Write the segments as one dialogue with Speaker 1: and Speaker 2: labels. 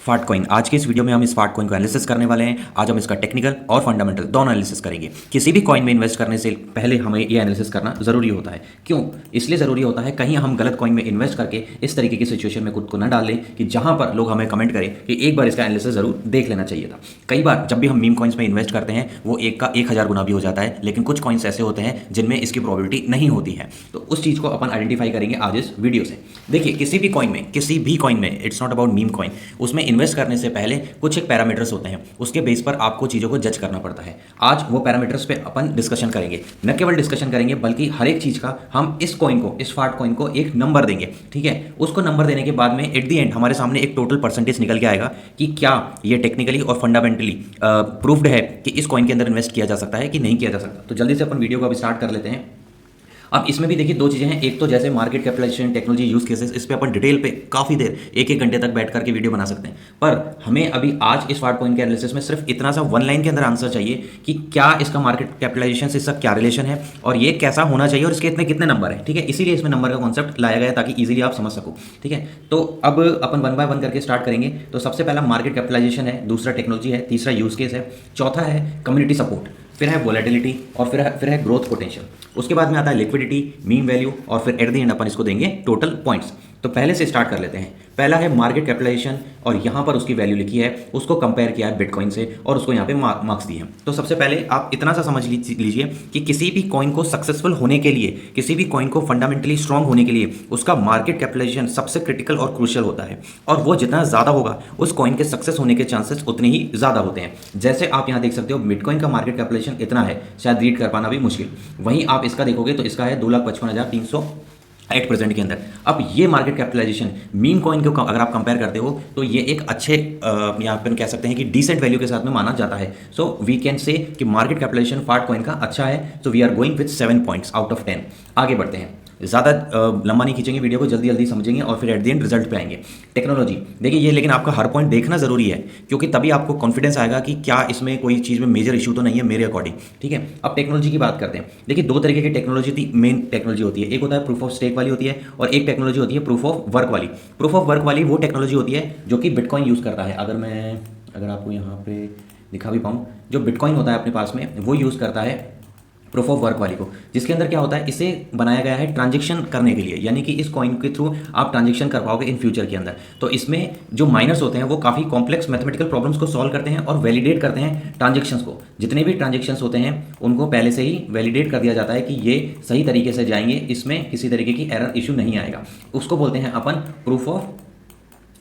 Speaker 1: फाट कॉइन। आज के इस वीडियो में हम इस फाट कॉइन को एनालिसिस करने वाले हैं। आज हम इसका टेक्निकल और फंडामेंटल दोनों एनालिसिस करेंगे। किसी भी कॉइन में इन्वेस्ट करने से पहले हमें ये एनालिसिस करना जरूरी होता है। क्यों? इसलिए ज़रूरी होता है कहीं हम गलत कॉइन में इन्वेस्ट करके इस तरीके की सिचुएशन में खुद को न डाल लें कि जहां पर लोग हमें कमेंट करें कि एक बार इसका एनालिसिस जरूर देख लेना चाहिए था। कई बार जब भी हम मीम कॉइन्स में इन्वेस्ट करते हैं वो एक का 1000 गुना भी हो जाता है, लेकिन कुछ कॉइन्स ऐसे होते हैं जिनमें इसकी प्रोबेबिलिटी नहीं होती है। तो उस चीज़ को अपन आइडेंटिफाई करेंगे आज इस वीडियो से। देखिए, किसी भी कॉइन में it's not about meme coin, उसमें इन्वेस्ट करने से पहले कुछ एक पैरामीटर्स होते हैं, उसके बेस पर आपको चीज़ों को जज करना पड़ता है। आज वो पैरामीटर्स पे अपन डिस्कशन करेंगे। न केवल डिस्कशन करेंगे बल्कि हर एक चीज़ का हम इस कॉइन को, इस फाट कॉइन को एक नंबर देंगे। ठीक है, उसको नंबर देने के बाद में एट द एंड हमारे सामने एक टोटल परसेंटेज निकल के आएगा कि क्या ये टेक्निकली और फंडामेंटली प्रूव्ड है कि इस कॉइन के अंदर इन्वेस्ट किया जा सकता है कि नहीं किया जा सकता। तो जल्दी से अपन वीडियो को अभी स्टार्ट कर लेते हैं। अब इसमें भी देखिए दो चीज़ें हैं। एक तो जैसे market capitalization, technology, use cases, इस पे अपन डिटेल पे काफ़ी देर एक घंटे तक बैठ करके वीडियो बना सकते हैं। पर हमें अभी आज इस फाट कॉइन के एनालिसिस में सिर्फ इतना सा वन लाइन के अंदर आंसर चाहिए कि क्या इसका मार्केट कैपिटलाइजेशन से इसका क्या रिलेशन है और ये कैसा होना चाहिए और इसके इतने कितने नंबर है। ठीक है, इसीलिए इसमें नंबर का कॉन्सेप्ट लाया गया ताकि ईजिली आप समझ सको। ठीक है, तो अब अपन वन बाय वन करके स्टार्ट करेंगे। तो सबसे पहला मार्केट कैपिटलाइजेशन है, दूसरा टेक्नोलॉजी है, तीसरा यूज केस है, चौथा है कम्युनिटी सपोर्ट, फिर है वोलेटिलिटी और फिर है ग्रोथ पोटेंशियल। उसके बाद में आता है लिक्विडिटी, मीन वैल्यू और फिर एट द एंड अपन इसको देंगे टोटल पॉइंट्स। तो पहले से स्टार्ट कर लेते हैं। पहला है मार्केट कैपिटलाइजेशन और यहाँ पर उसकी वैल्यू लिखी है, उसको कंपेयर किया है बिटकॉइन से और उसको यहाँ पे मार्क्स दिए हैं। तो सबसे पहले आप इतना सा समझ लीजिए कि किसी भी कॉइन को सक्सेसफुल होने के लिए, किसी भी कॉइन को फंडामेंटली स्ट्रांग होने के लिए उसका मार्केट कैपिटलाइजेशन सबसे क्रिटिकल और क्रूशियल होता है। और वो जितना ज़्यादा होगा उस कॉइन के सक्सेस होने के चांसेस उतने ही ज़्यादा होते हैं। जैसे आप यहाँ देख सकते हो बिटकॉइन का मार्केट कैपिटलाइजेशन इतना है, शायद रीड कर पाना भी मुश्किल। वहीं आप इसका देखोगे तो इसका है 2,55,300 एट प्रेजेंट के अंदर। अब ये मार्केट कैपिटलाइजेशन मीम कॉइन को अगर आप कंपेयर करते हो तो ये एक अच्छे यहाँ पर कह सकते हैं कि डिसेंट वैल्यू के साथ में माना जाता है। सो वी कैन से कि मार्केट कैपिटलाइजेशन फाट कॉइन का अच्छा है। So we are going with 7 points out of 10। आगे बढ़ते हैं, ज़्यादा लंबा नहीं खींचेंगे वीडियो को, जल्दी जल्दी समझेंगे और फिर एट द एंड रिजल्ट पे आएंगे। टेक्नोलॉजी देखिए, ये लेकिन आपका हर पॉइंट देखना जरूरी है क्योंकि तभी आपको कॉन्फिडेंस आएगा कि क्या इसमें कोई चीज़ में मेजर इशू तो नहीं है मेरे अकॉर्डिंग। ठीक है, अब टेक्नोलॉजी की बात करते हैं। देखिए, दो तरीके की टेक्नोलॉजी मेन टेक्नोलॉजी होती है। एक होता है प्रूफ ऑफ स्टेक वाली होती है और एक टेक्नोलॉजी होती है प्रूफ ऑफ वर्क वाली। प्रूफ ऑफ वर्क वाली वो टेक्नोलॉजी होती है जो कि बिटकॉइन यूज़ करता है। अगर आपको यहाँ पे दिखा भी पाऊँ, जो बिटकॉइन होता है अपने पास में वो यूज़ करता है प्रूफ ऑफ वर्क वाली को, जिसके अंदर क्या होता है, इसे बनाया गया है ट्रांजेक्शन करने के लिए, यानी कि इस कॉइन के थ्रू आप ट्रांजेक्शन कर पाओगे इन फ्यूचर के अंदर। तो इसमें जो माइनर्स होते हैं वो काफ़ी कॉम्प्लेक्स मैथमेटिकल प्रॉब्लम्स को सॉल्व करते हैं और वैलिडेट करते हैं ट्रांजेक्शन्स को। जितने भी ट्रांजेक्शन्स होते हैं उनको पहले से ही वैलिडेट कर दिया जाता है कि ये सही तरीके से जाएंगे, इसमें किसी तरीके की एरर इशू नहीं आएगा। उसको बोलते हैं अपन प्रूफ ऑफ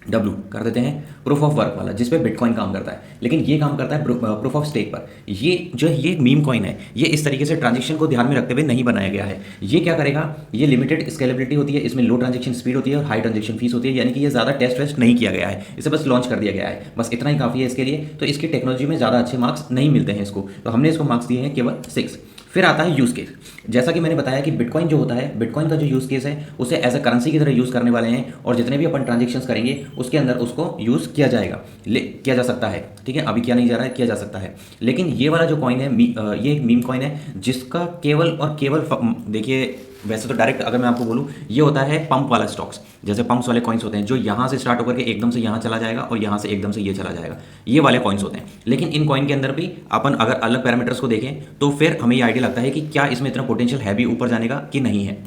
Speaker 1: डब्ल्यू कर देते हैं, प्रूफ ऑफ वर्क वाला, जिस पे बिटकॉइन काम करता है। लेकिन ये काम करता है प्रूफ ऑफ स्टेक पर। ये मीम कॉइन है, ये इस तरीके से ट्रांजेक्शन को ध्यान में रखते हुए नहीं बनाया गया है। ये क्या करेगा, ये लिमिटेड स्केलेबिलिटी होती है, इसमें लो ट्रांजेक्शन स्पीड होती है और हाई ट्रांजेक्शन फीस होती है, यानी कि ये ज़्यादा टेस्ट वेस्ट नहीं किया गया है, इसे बस लॉन्च कर दिया गया है। बस इतना ही काफ़ी है इसके लिए। तो इसकी टेक्नोलॉजी में ज़्यादा अच्छे मार्क्स नहीं मिलते हैं इसको, तो हमने इसको मार्क्स दिए हैं केवल 6। फिर आता है यूज़ केस। जैसा कि मैंने बताया कि बिटकॉइन जो होता है, बिटकॉइन का जो यूज़ केस है उसे एज अ करेंसी की तरह यूज़ करने वाले हैं और जितने भी अपन ट्रांजेक्शन्स करेंगे उसके अंदर उसको यूज़ किया जाएगा, किया जा सकता है। ठीक है, अभी किया नहीं जा रहा है, किया जा सकता है। लेकिन ये वाला जो कॉइन है, ये एक मीम कॉइन है जिसका केवल और केवल देखिए, वैसे तो डायरेक्ट अगर मैं आपको बोलूँ, ये होता है पंप वाला स्टॉक्स। जैसे पंप्स वाले कॉइन्स होते हैं जो यहाँ से स्टार्ट होकर के एकदम से यहाँ चला जाएगा और यहाँ से एकदम से ये चला जाएगा, ये वाले कॉइन्स होते हैं। लेकिन इन कॉइन के अंदर भी अपन अगर अलग पैरामीटर्स को देखें तो फिर हमें ये आइडिया लगता है कि क्या इसमें इतना पोटेंशियल है भी ऊपर जाने का कि नहीं है।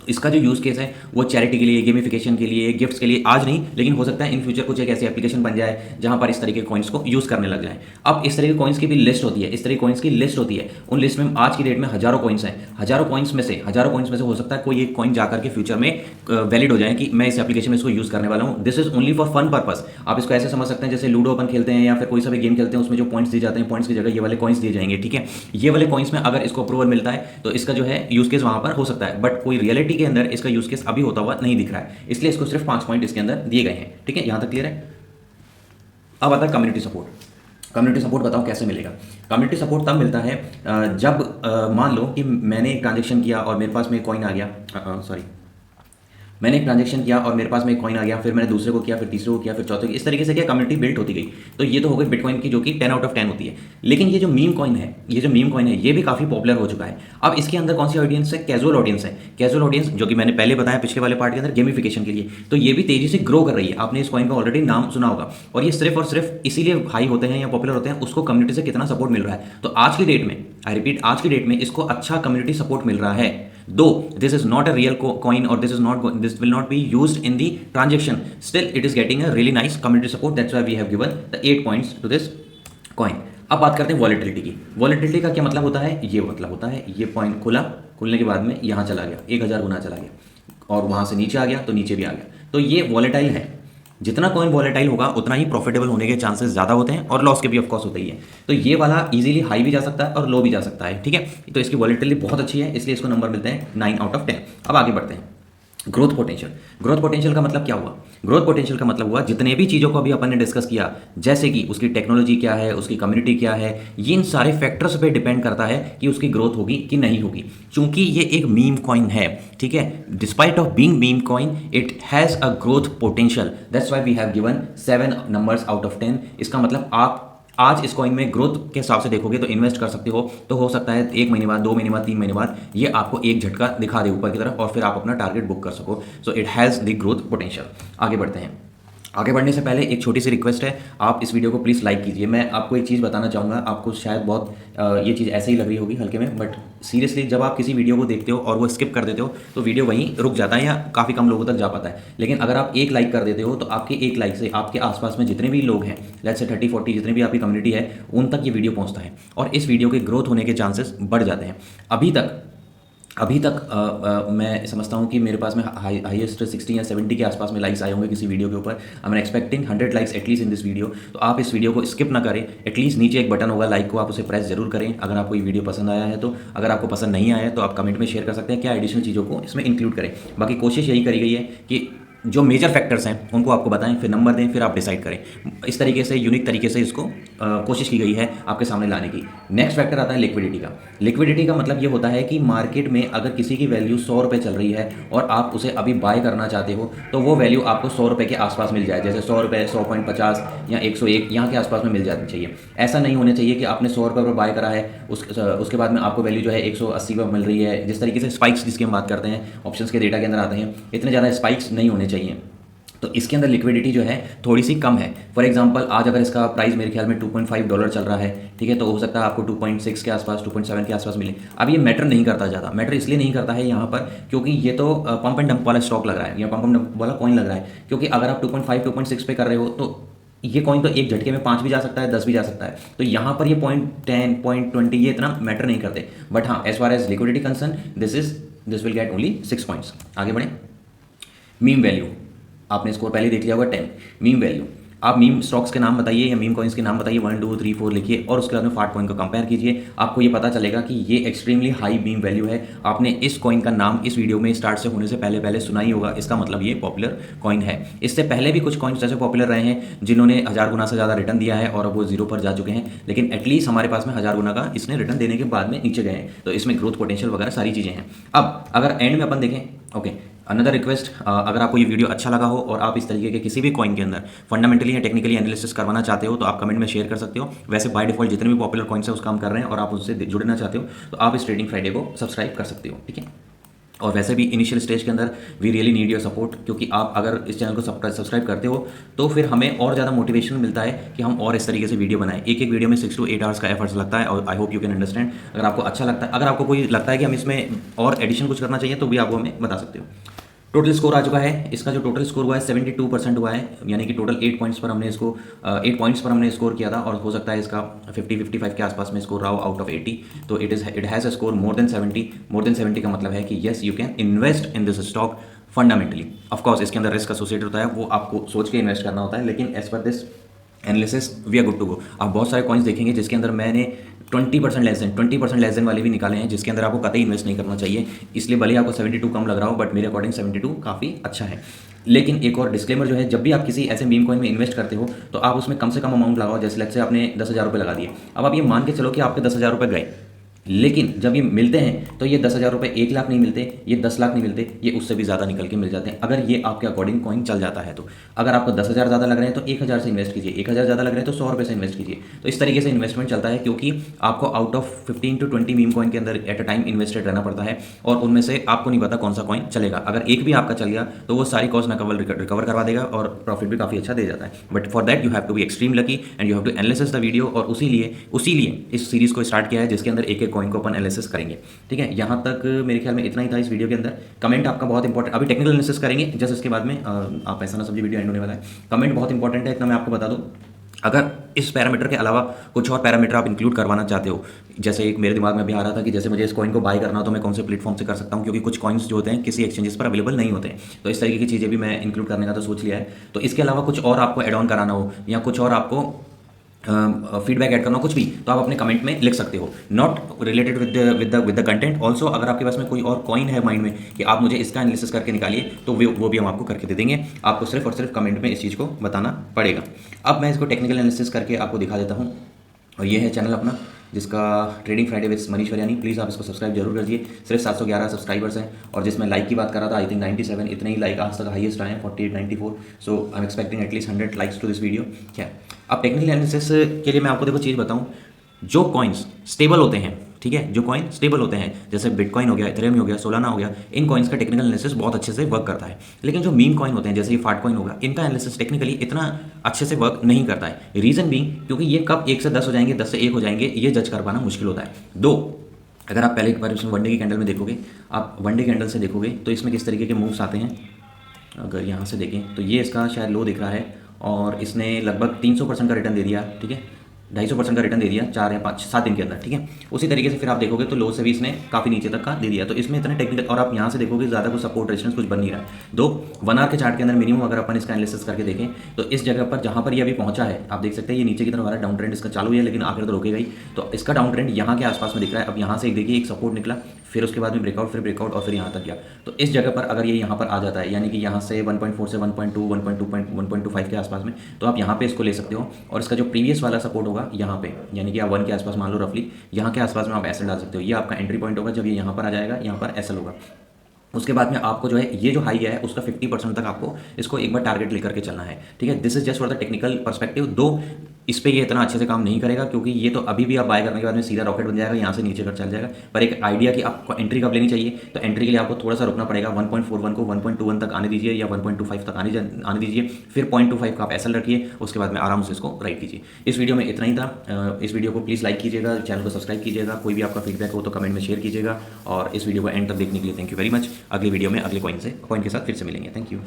Speaker 1: इसका जो यूज़ केस है वो चैरिटी के लिए, गेमिफिकेशन के लिए, गिफ्ट्स के लिए आज नहीं, लेकिन हो सकता है इन फ्यूचर कुछ एक ऐसी एप्लीकेशन बन जाए जहां पर इस तरीके के कॉइन्स को यूज़ करने लग जाए। अब इस तरह के कॉइन्स की भी लिस्ट होती है, इस तरह के कॉइन्स की लिस्ट होती है। उन लिस्ट में आज की डेट में हज़ारों कॉइन्स हैं। हज़ारों कॉइन्स में से हो सकता है कोई एक कॉइन जाकर के फ्यूचर में वैलिड हो जाए कि मैं इस एप्लीकेशन में इसको यूज़ करने वाला हूँ। This is only for fun purpose. आप इसको ऐसे समझ सकते हैं जैसे लूडो अपन खेलते हैं या फिर कोई सा भी गेम खेलते हैं, उसमें जो पॉइंट्स दिए जाते हैं, पॉइंट्स की जगह ये वाले कॉइन्स दिए जाएंगे। ठीक है, ये वाले कॉइन्स में अगर इसको अप्रूवल मिलता है तो इसका जो है यूज़ केस वहाँ पर हो सकता है, बट कोई रियलिटी के अंदर इसका यूज़ केस अभी होता हुआ नहीं दिख रहा है, इसलिए इसको सिर्फ 5 पॉइंट इसके अंदर दिए गए हैं। ठीक है, यहां तक क्लियर है। अब आता है कम्युनिटी सपोर्ट। कम्युनिटी सपोर्ट बताओ कैसे मिलेगा। कम्युनिटी सपोर्ट तब मिलता है मान लो कि मैंने एक ट्रांजेक्शन किया और मेरे पास में कॉइन आ गया, सॉरी, मैंने एक ट्रांजेक्शन किया और मेरे पास में एक कॉइन आ गया, फिर मैंने दूसरे को किया, फिर तीसरे को किया, फिर चौथे को, इस तरीके से क्या कम्युनिटी बिल्ट होती गई। तो ये तो हो गई बिटकॉइन की, जो कि 10 आउट ऑफ 10 होती है। लेकिन ये जो मीम कॉइन है, ये भी काफ़ी पॉपुलर हो चुका है। अब इसके अंदर कौन सी ऑडियंस है? कैजुअल ऑडियंस है। कैजुअल ऑडियंस जो कि मैंने पहले बताया पिछले वाले पार्ट के अंदर, गेमिफिकेशन के लिए। तो ये भी तेजी से ग्रो कर रही है। आपने इस कॉइन का ऑलरेडी नाम सुना होगा, और ये सिर्फ और सिर्फ इसीलिए हाई होते हैं या पॉपुलर होते हैं, उसको कम्युनिटी से कितना सपोर्ट मिल रहा है। तो आज की डेट में, आई रिपीट, आज की डेट में इसको अच्छा कम्युनिटी सपोर्ट मिल रहा है। दो this is not a real coin, or this will not be used in the transaction, still it is getting a really nice community support. That's why we have given the 8 points to this coin. अब बात करते हैं volatility की। Volatility का क्या मतलब होता है? ये मतलब होता है ये पॉइंट खुलने के बाद में यहाँ चला गया, 1000 गुना चला गया, और वहाँ से नीचे आ गया तो नीचे भी आ गया। तो ये वॉलेटाइल है। जितना कॉइन वॉलेटाइल होगा उतना ही प्रॉफिटेबल होने के चांसेस ज़्यादा होते हैं, और लॉस के भी ऑफकोर्स होते ही है। तो ये वाला इजीली हाई भी जा सकता है और लो भी जा सकता है, ठीक है। तो इसकी वॉलेटिलिटी बहुत अच्छी है, इसलिए इसको नंबर मिलते हैं 9 आउट ऑफ 10। अब आगे बढ़ते हैं। Growth potential. ग्रोथ पोटेंशियल का मतलब क्या हुआ? ग्रोथ पोटेंशियल का मतलब हुआ जितने भी चीज़ों को अभी अपन ने डिस्कस किया, जैसे कि उसकी टेक्नोलॉजी क्या है, उसकी कम्युनिटी क्या है, ये इन सारे फैक्टर्स पे डिपेंड करता है कि उसकी ग्रोथ होगी कि नहीं होगी। चूंकि ये एक मीम कॉइन है, ठीक है, despite of being meme coin, it has a growth potential. That's why we have given 7 numbers out of 10। इसका मतलब आप आज इस कॉइन में ग्रोथ के हिसाब से देखोगे तो इन्वेस्ट कर सकते हो, तो हो सकता है 1 महीने बाद, 2 महीने बाद, 3 महीने बाद ये आपको एक झटका दिखा दे ऊपर की तरफ, और फिर आप अपना टारगेट बुक कर सको। So it has the growth potential. आगे बढ़ते हैं। आगे बढ़ने से पहले एक छोटी सी रिक्वेस्ट है, आप इस वीडियो को प्लीज़ लाइक कीजिए। मैं आपको एक चीज़ बताना चाहूँगा, आपको शायद बहुत ये चीज़ ऐसे ही लग रही होगी हल्के में, बट सीरियसली जब आप किसी वीडियो को देखते हो और वो स्किप कर देते हो तो वीडियो वहीं रुक जाता है या काफ़ी कम लोगों तक जा पाता है। लेकिन अगर आप एक लाइक कर देते हो तो आपके एक लाइक से आपके आसपास में जितने भी लोग हैं, लेट्स से 30-40 जितने भी आपकी कम्युनिटी है, उन तक ये वीडियो पहुँचता है, और इस वीडियो के ग्रोथ होने के चांसेस बढ़ जाते हैं। अभी तक मैं समझता हूँ कि मेरे पास में हाईएस्ट 60 या 70 के आसपास में लाइक्स आए होंगे किसी वीडियो के ऊपर। आई am expecting 100 likes at least in this video. तो आप इस वीडियो को स्किप ना करें, एटलीस्ट नीचे एक बटन होगा लाइक को, आप उसे प्रेस जरूर करें अगर आपको ये वीडियो पसंद आया है तो। अगर आपको पसंद नहीं आया है तो आप कमेंट में शेयर कर सकते हैं क्या एडिशनल चीज़ों को इसमें इंक्लूड करें। बाकी कोशिश यही करी गई है कि जो मेजर फैक्टर्स हैं उनको आपको बताएं, फिर नंबर दें, फिर आप डिसाइड करें। इस तरीके से यूनिक तरीके से इसको कोशिश की गई है आपके सामने लाने की। नेक्स्ट फैक्टर आता है लिक्विडिटी का। लिक्विडिटी का मतलब ये होता है कि मार्केट में अगर किसी की वैल्यू 100 रुपये चल रही है और आप उसे अभी बाय करना चाहते हो, तो वो वैल्यू आपको 100 रुपये के आसपास मिल जाए। जैसे 100 रुपये, 100.50 या 101 यहाँ के आसपास में मिल जानी चाहिए। ऐसा नहीं होना चाहिए कि आपने 100 रुपये पर बाय करा है, उसके बाद में आपको वैल्यू जो है 180 पर मिल रही है। जिस तरीके से स्पाइक्स जिसकी हम बात करते हैं, ऑप्शंस के डेटा के अंदर आते हैं, इतने ज़्यादा स्पाइक्स नहीं होने चाहिए। तो इसके अंदर लिक्विडिटी जो है थोड़ी सी कम है। फॉर एग्जांपल आज अगर इसका प्राइस मेरे ख्याल में $2.5 चल रहा है, ठीक है, तो हो सकता है आपको 2.6 के आसपास, 2.7 के आसपास मिले। अब ये मैटर नहीं करता ज़्यादा, मैटर इसलिए नहीं करता है यहाँ पर क्योंकि ये तो पंप एंड डंप वाला स्टॉक लग रहा है या पंप एंड डंप वाला कॉइन लग रहा है। क्योंकि अगर आप 2.5, 2.6 पे कर रहे हो तो ये कॉइन तो एक झटके में 5 भी जा सकता है, 10 भी जा सकता है। तो यहाँ पर ये 0.10, 0.20 ये इतना मैटर नहीं करते। बट हाँ, as far as liquidity concern, this will get only 6 points. आगे बढ़ें। मीम वैल्यू, आपने स्कोर पहले देख लिया होगा 10। मीम वैल्यू, आप मीम स्टॉक्स के नाम बताइए या मीम कॉइन्स के नाम बताइए, 1, 2, 3, 4 लिखिए, और उसके बाद में फाट कॉइन को कंपेयर कीजिए। आपको ये पता चलेगा कि ये एक्सट्रीमली हाई मीम वैल्यू है। आपने इस कॉइन का नाम इस वीडियो में स्टार्ट से होने से पहले सुना ही होगा, इसका मतलब ये पॉपुलर कॉइन है। इससे पहले भी कुछ कॉइन्स ऐसे पॉपुलर रहे हैं जिन्होंने 1000 गुना से ज़्यादा रिटर्न दिया है और अब वो जीरो पर जा चुके हैं, लेकिन एटलीस्ट हमारे पास में 1000 गुना का इसने रिटर्न देने के बाद में नीचे गए हैं। तो इसमें ग्रोथ पोटेंशियल वगैरह सारी चीज़ें हैं। अब अगर एंड में अपन देखें, ओके, अनदर रिक्वेस्ट, अगर आपको ये वीडियो अच्छा लगा हो और आप इस तरीके के किसी भी कॉइन के अंदर फंडामेंटली या टेक्निकली एनालिसिस करवाना चाहते हो तो आप कमेंट में शेयर कर सकते हो। वैसे बाय डिफॉल्ट जितने भी पॉपुलर कॉइन्स है उसका हम कर रहे हैं और आप उससे जुड़ना चाहते हो तो आप इस ट्रेडिंग फ्राइडे को सब्सक्राइब कर सकते हो, ठीक है। और वैसे भी इनिशियल स्टेज के अंदर we really need your support, क्योंकि आप अगर इस चैनल को सब्सक्राइब करते हो तो फिर हमें और ज़्यादा मोटिवेशन मिलता है कि हम और इस तरीके से वीडियो बनाएं। एक वीडियो में 6 to 8 आवर्स का एफर्ट्स लगता है और I hope you can understand. अगर आपको अच्छा लगता है, अगर आपको कोई लगता है कि हम इसमें और एडिशन कुछ करना चाहिए तो भी आप हमें बता सकते हो। टोटल स्कोर आ चुका है, इसका जो टोटल स्कोर हुआ है 72% हुआ है, यानी कि टोटल 8 पॉइंट्स पर हमने स्कोर किया था, और हो सकता है इसका 50-55 के आसपास में स्कोर रहा हो आउट ऑफ 80। तो it has a score more than 70 का मतलब है कि yes you can invest in this stock fundamentally. Of course इसके अंदर रिस्क एसोसिएटेड होता है, वो आपको सोच के इन्वेस्ट करना होता है, लेकिन as per this analysis we are good to go. आप बहुत सारे कॉइन्स देखेंगे जिसके अंदर मैंने 20% लेस देन वाले भी निकाले हैं, जिसके अंदर आपको कतई इन्वेस्ट नहीं करना चाहिए। इसलिए भले आपको 72 कम लग रहा हो, बट मेरे अकॉर्डिंग 72 काफ़ी अच्छा है। लेकिन एक और डिस्क्लेमर जो है, जब भी आप किसी ऐसे मीम कॉइन में इन्वेस्ट करते हो तो आप उसमें कम से कम अमाउंट लगाओ। जैसे लेट्स से आपने 10,000 रुपये लगा दिए, अब आप ये मान के चलो कि आपके 10,000 रुपये गए, लेकिन जब ये मिलते हैं तो ये 10,000 रुपये 1 लाख नहीं मिलते, ये 10 लाख नहीं मिलते, ये उससे भी ज़्यादा निकल के मिल जाते हैं अगर ये आपके अकॉर्डिंग कॉइन चल जाता है तो। अगर आपको 10,000 ज़्यादा लग रहे हैं तो 1,000 से इन्वेस्ट कीजिए, 1,000 ज़्यादा लग रहे हैं तो 100 रुपये से इन्वेस्ट कीजिए। तो इस तरीके से इन्वेस्टमेंट चलता है, क्योंकि आपको out of 15 to 20 meme coin के अंदर एट अ टाइम इन्वेस्टेड रहना पड़ता है, और उनमें से आपको नहीं पता कौन सा कॉइन चलेगा। अगर एक भी आपका चल गया तो वो सारी कॉस्ट रिकवर करवा देगा और प्रॉफिट भी काफ़ी अच्छा दे जाता है। But for that you have to be extreme lucky and you have to analysis the video, और उसी लिए इस सीरीज़ को स्टार्ट किया है जिसके अंदर एक एक कॉइन को अपन एनालिसिस करेंगे। ठीक है, यहाँ तक मेरे ख्याल में इतना ही था इस वीडियो के अंदर। कमेंट आपका बहुत इंपॉर्टेंट, अभी टेक्निकल एनालिसिस करेंगे जस्ट इसके बाद में आप ऐसा ना समझिए वीडियो एंड होने वाला है। कमेंट बहुत इंपॉर्टेंट है, इतना मैं आपको बता दूँ। अगर इस पैरामीटर के अलावा कुछ और पैरामीटर आप इंक्लूड करवाना चाहते हो, जैसे एक मेरे दिमाग में भी आ रहा था कि जैसे मुझे इस कॉइन को बाय करना हो तो मैं कौन से प्लेटफॉर्म से कर सकता हूँ, क्योंकि कुछ कॉइन्स जो होते हैं किसी एक्सचेंजेस पर अवेलेबल नहीं होते हैं। तो इस तरीके की चीज़ें भी मैं इंक्लूड करने का तो सोच लिया है। तो इसके अलावा कुछ और आपको एड ऑन कराना हो या कुछ और आपको फीडबैक ऐड करना हो, कुछ भी, तो आप अपने कमेंट में लिख सकते हो, not related with the content. Also अगर आपके पास में कोई और कॉइन है माइंड में कि आप मुझे इसका एनालिसिस करके निकालिए, तो वो भी हम आपको करके दे देंगे। आपको सिर्फ और सिर्फ कमेंट में इस चीज़ को बताना पड़ेगा। अब मैं इसको टेक्निकल एनालिसिस करके आपको दिखा देता हूँ, और ये है चैनल अपना जिसका trading Friday with Manish Variyani. Please आप इसको सब्सक्राइब जरूर करिए। सिर्फ 711 सब्सक्राइबर्स हैं, और जिसमें लाइक की बात कर रहा था आई थिंक 97, इतने ही लाइक आज तक हाईएस्ट आए हैं, 48, 94। So I am expecting at least 100 likes to this video. क्या अब टेक्निकल एनालिसिस के लिए मैं आपको देखो चीज़ बताऊँ, जो कॉइन्स स्टेबल होते हैं, ठीक है, जो कॉइन स्टेबल होते हैं जैसे बिटकॉइन हो गया, इथेरियम हो गया, सोलाना हो गया, इन कॉइन्स का टेक्निकल एनालिसिस बहुत अच्छे से वर्क करता है। लेकिन जो मीम कॉइन होते हैं जैसे ये फाट कॉइन होगा, इनका एनालिसिस टेक्निकली इतना अच्छे से वर्क नहीं करता है। रीज़न भी क्योंकि ये कब 1 से 10 हो जाएंगे, 10 से 1 हो जाएंगे, ये जज कर पाना मुश्किल होता है। दो, अगर आप पहले एक बार इसमें वनडे की कैंडल में देखोगे, आप वनडे कैंडल से देखोगे तो इसमें किस तरीके के मूव्स आते हैं। अगर यहाँ से देखें तो ये इसका शायद लो दिख रहा है, और इसने लगभग 300% का रिटर्न दे दिया, ठीक है, 250% का रिटर्न दे दिया 4 या 5-7 दिन के अंदर, ठीक है। उसी तरीके से फिर आप देखोगे तो लो से भी इसने काफ़ी नीचे तक का दे दिया, तो इसमें इतने टेक्निकल, और आप यहाँ से देखोगे ज़्यादा कुछ सपोर्ट रेजिस्टेंस कुछ बन नहीं रहा है। 1 आवर के चार्ट के अंदर मिनिमम अगर अपन इसका एनालिसिस करके देखें तो इस जगह पर जहाँ पर ये अभी पहुंचा है, आप देख सकते हैं ये नीचे की तरफ आ रहा है, डाउन ट्रेंड इसका चालू है, लेकिन आखिर तो रोकेगा ही। तो इसका डाउन ट्रेंड यहाँ के आसपास में दिख रहा है। अब यहाँ से देखिए एक सपोर्ट निकला, फिर उसके बाद में ब्रेकआउट, फिर ब्रेकआउट, और फिर यहाँ तक गया। तो इस जगह पर अगर ये यहाँ पर आ जाता है, यानी कि यहाँ से 1.4 से 1.2, 1.25 के आसपास में, तो आप यहाँ पे इसको ले सकते हो। और इसका जो प्रीवियस वाला सपोर्ट होगा यहाँ पे, यानी कि आप 1 के आसपास मान लो रफली, यहाँ के आसपास में आप एसएल डाल सकते हो। ये आपका एंट्री पॉइंट होगा, जब ये यहाँ पर आ जाएगा, यहाँ पर एसएल होगा। उसके बाद में आपको जो है ये जो हाई है उसका 50% तक आपको इसको एक बार टारगेट लेकर के चलना है, ठीक है। This is just for the technical perspective. दो इस पे ये इतना अच्छे से काम नहीं करेगा, क्योंकि ये तो अभी भी आप बाय करने के बाद में सीधा रॉकेट बन जाएगा, यहाँ से नीचे कर चल जाएगा। पर एक आइडिया कि आपको एंट्री कब लेनी चाहिए, तो एंट्री के लिए आपको थोड़ा सा रुकना पड़ेगा। 1.41 को 1.21 तक आने दीजिए, या 1.25 तक आने दीजिए, फिर 0.25 का आप एसएल रखिए, उसके बाद में आराम से इसको राइट कीजिए। इस वीडियो में इतना ही था। इस वीडियो को प्लीज़ लाइक कीजिएगा, चैनल को सब्सक्राइब कीजिएगा, कोई भी आपका फीडबैक हो तो कमेंट में शेयर कीजिएगा, और इस वीडियो को एंड तक देखने के लिए थैंक यू वेरी मच। अगली वीडियो में अगले कॉइन के साथ फिर से मिलेंगे। Thank you.